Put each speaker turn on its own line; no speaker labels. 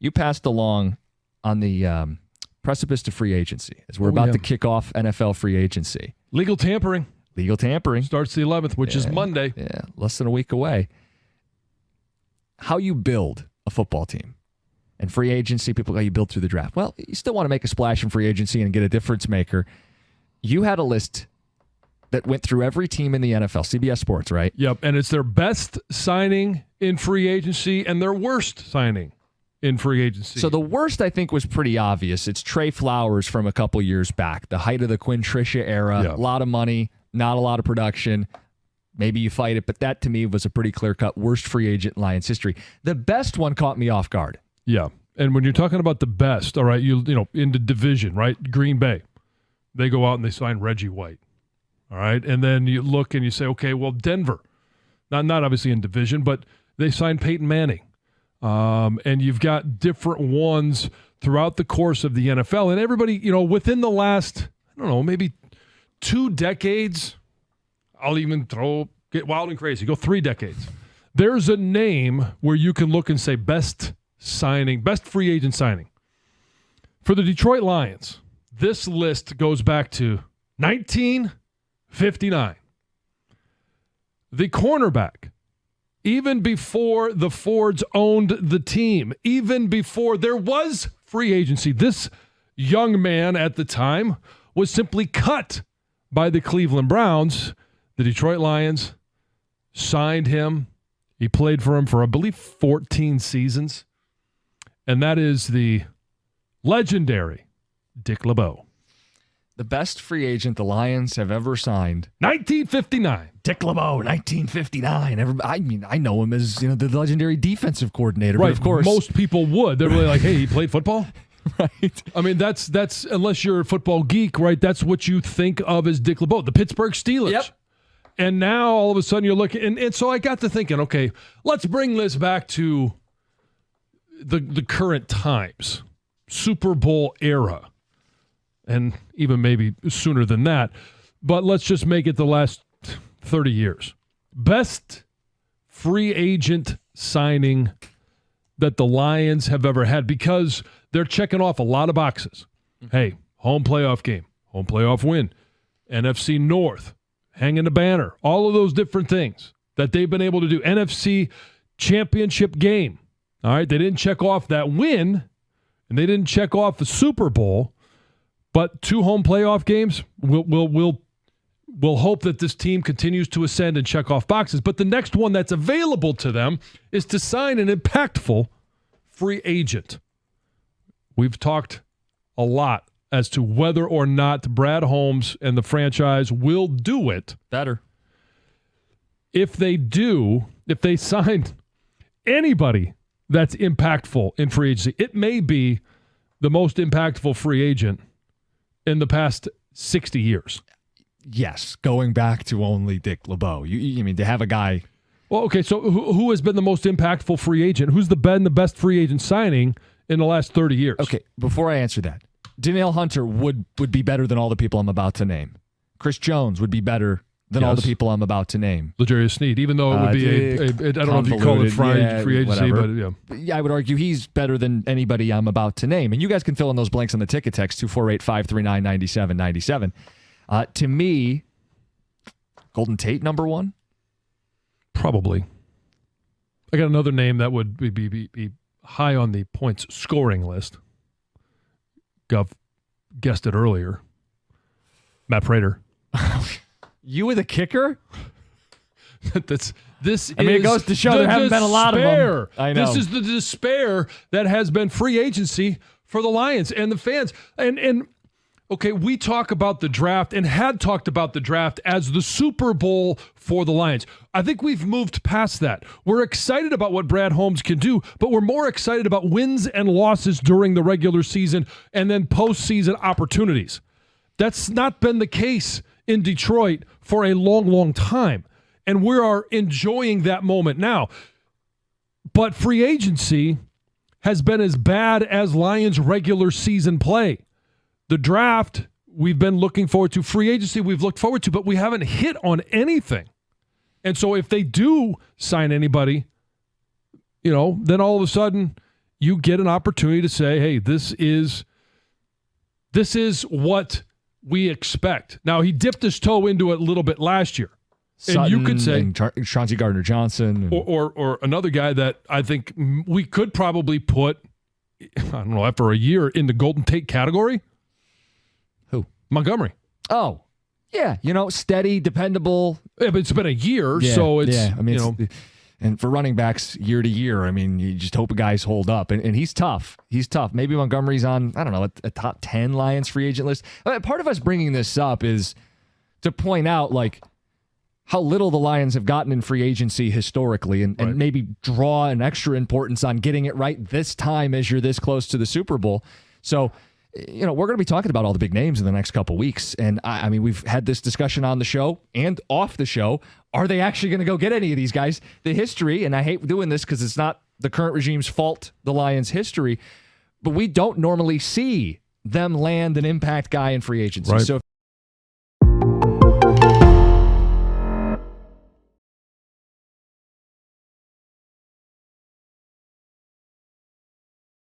You passed along on the precipice to free agency as we're about to kick off NFL free agency.
Legal tampering. Starts the 11th, which is Monday.
Yeah, less than a week away. How you build a football team. And free agency, people go, you build through the draft. Well, you still want to make a splash in free agency and get a difference maker. You had a list that went through every team in the NFL, CBS Sports, right?
Yep, and it's their best signing in free agency and their worst signing in free agency.
So the worst, I think, was pretty obvious. It's Trey Flowers from a couple years back, the height of the Quinn Tricia era, a lot of money, not a lot of production. Maybe you fight it, but that to me was a pretty clear-cut worst free agent in Lions history. The best one caught me off guard.
Yeah, and when you're talking about the best, all right, you know, in the division, right, Green Bay, they go out and they sign Reggie White, all right, and then you look and you say, okay, well, Denver, not obviously in division, but they signed Peyton Manning. And you've got different ones throughout the course of the NFL. And everybody, you know, within the last, I don't know, maybe 2 decades, I'll even get wild and crazy, go 3 decades. There's a name where you can look and say best free agent signing. For the Detroit Lions, this list goes back to 1959. The cornerback, even before the Fords owned the team, even before there was free agency, this young man at the time was simply cut by the Cleveland Browns. The Detroit Lions signed him. He played for him for, I believe, 14 seasons. And that is the legendary Dick LeBeau.
The best free agent the Lions have ever signed.
1959.
Dick LeBeau, 1959. I know him as, you know, the legendary defensive coordinator.
Right.
But of course,
most people would. They're really like, hey, he played football?
Right.
I mean, that's unless you're a football geek, right? That's what you think of as Dick LeBeau, the Pittsburgh Steelers.
Yep.
And now all of a sudden you're looking, and so I got to thinking, okay, let's bring this back to the current times, Super Bowl era. And even maybe sooner than that. But let's just make it the last 30 years. Best free agent signing that the Lions have ever had, because they're checking off a lot of boxes. Hey, home playoff game, home playoff win, NFC North, hanging the banner, all of those different things that they've been able to do. NFC championship game. All right, they didn't check off that win, and they didn't check off the Super Bowl. But 2 home playoff games, we'll hope that this team continues to ascend and check off boxes. But the next one that's available to them is to sign an impactful free agent. We've talked a lot as to whether or not Brad Holmes and the franchise will do it.
Better.
If they do, if they sign anybody that's impactful in free agency, it may be the most impactful free agent in the past 60 years.
Yes, going back to only Dick LeBeau. You mean to have a guy...
Well, okay, so who has been the most impactful free agent? Who's been the best free agent signing in the last 30 years?
Okay, before I answer that, Danielle Hunter would be better than all the people I'm about to name. Chris Jones would be better than all the people I'm about to name.
L'Jarius Sneed, even though it would be I don't know if you call it free agency, but yeah.
Yeah, I would argue he's better than anybody I'm about to name. And you guys can fill in those blanks on the ticket text, 248-539-9797. To me, Golden Tate, number 1?
Probably. I got another name that would be high on the points scoring list. Gov guessed it earlier. Matt Prater.
You with a kicker?
It
goes to show there haven't been a lot of them. I know.
This is the despair that has been free agency for the Lions and the fans. And okay, we talk about the draft and had talked about the draft as the Super Bowl for the Lions. I think we've moved past that. We're excited about what Brad Holmes can do, but we're more excited about wins and losses during the regular season and then postseason opportunities. That's not been the case in Detroit for a long, long time. And we are enjoying that moment now. But free agency has been as bad as Lions regular season play. The draft, we've been looking forward to. Free agency, we've looked forward to, but we haven't hit on anything. And so if they do sign anybody, then all of a sudden you get an opportunity to say, hey, this is what we expect. Now, he dipped his toe into it a little bit last year.
Sutton,
and you could say
Chauncey Gardner-Johnson.
Or another guy that I think we could probably put, I don't know, after a year in the Golden Tate category.
Who?
Montgomery.
Oh, yeah. Steady, dependable.
Yeah, but it's been a year, so it's,
and for running backs year to year, you just hope guys hold up. And he's tough. He's tough. Maybe Montgomery's on, I don't know, a top 10 Lions free agent list. Part of us bringing this up is to point out, how little the Lions have gotten in free agency historically and maybe draw an extra importance on getting it right this time as you're this close to the Super Bowl. So, we're going to be talking about all the big names in the next couple weeks. And we've had this discussion on the show and off the show. Are they actually going to go get any of these guys? The history, and I hate doing this because it's not the current regime's fault, the Lions' history, but we don't normally see them land an impact guy in free agency.
Right.
So